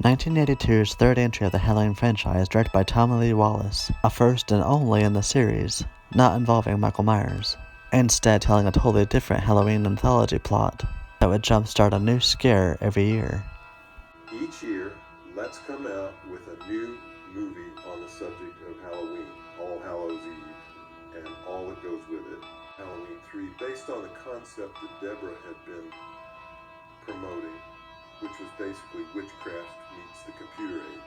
(1982's third entry of the Halloween franchise, directed by Tommy Lee Wallace, a first and only in the series, not involving Michael Myers, instead telling a totally different Halloween anthology plot that would jumpstart a new scare every year. Each year, let's come out with a new movie on the subject of Halloween, All Hallows Eve, and all that goes with it, Halloween 3, based on the concept that Deborah had been promoting, which was basically witchcraft meets the computer age.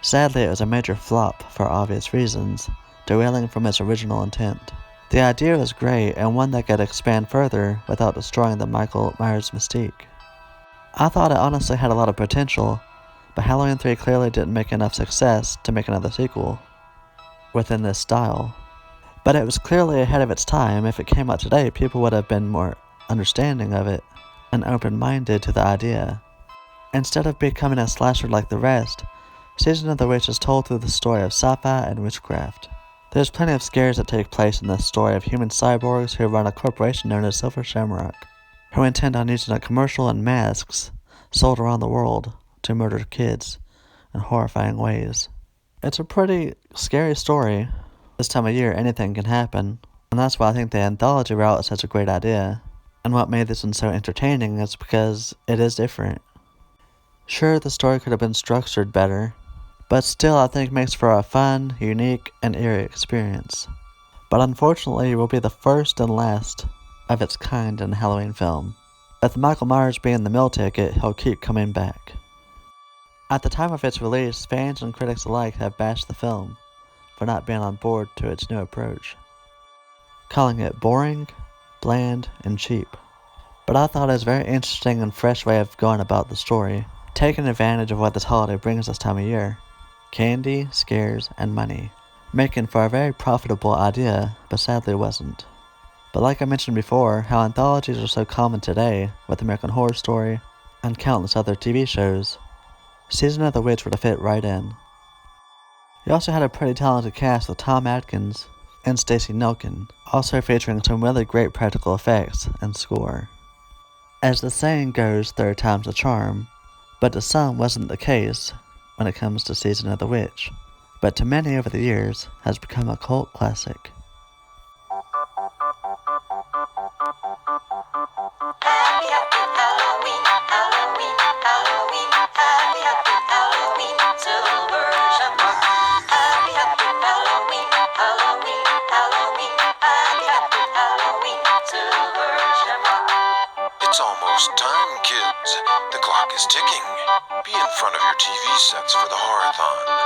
Sadly, it was a major flop for obvious reasons, derailing from its original intent. The idea was great and one that could expand further without destroying the Michael Myers mystique. I thought it honestly had a lot of potential, but Halloween 3 clearly didn't make enough success to make another sequel within this style. But it was clearly ahead of its time. If it came out today, people would have been more understanding of it and open-minded to the idea. Instead of becoming a slasher like the rest, Season of the Witch is told through the story of sci-fi and witchcraft. There's plenty of scares that take place in this story of human cyborgs who run a corporation known as Silver Shamrock, who intend on using a commercial and masks sold around the world to murder kids in horrifying ways. It's a pretty scary story. This time of year, anything can happen, and that's why I think the anthology route is such a great idea. And what made this one so entertaining is because it is different. Sure, the story could have been structured better, but still I think makes for a fun, unique, and eerie experience. But unfortunately, it will be the first and last of its kind in a Halloween film. With Michael Myers being the meal ticket, he'll keep coming back. At the time of its release, fans and critics alike have bashed the film for not being on board to its new approach, calling it boring, bland, and cheap. But I thought it was a very interesting and fresh way of going about the story, taking advantage of what this holiday brings this time of year: candy, scares, and money, making for a very profitable idea, but sadly wasn't. But like I mentioned before, how anthologies are so common today with American Horror Story and countless other TV shows, Season of the Witch would have fit right in. You also had a pretty talented cast with Tom Atkins and Stacey Nelkin, also featuring some really great practical effects and score. As the saying goes, third time's a charm, but to some wasn't the case when it comes to Season of the Witch, but to many over the years has become a cult classic. It's almost time, kids. The clock is ticking. Be in front of your TV sets for the horror-thon.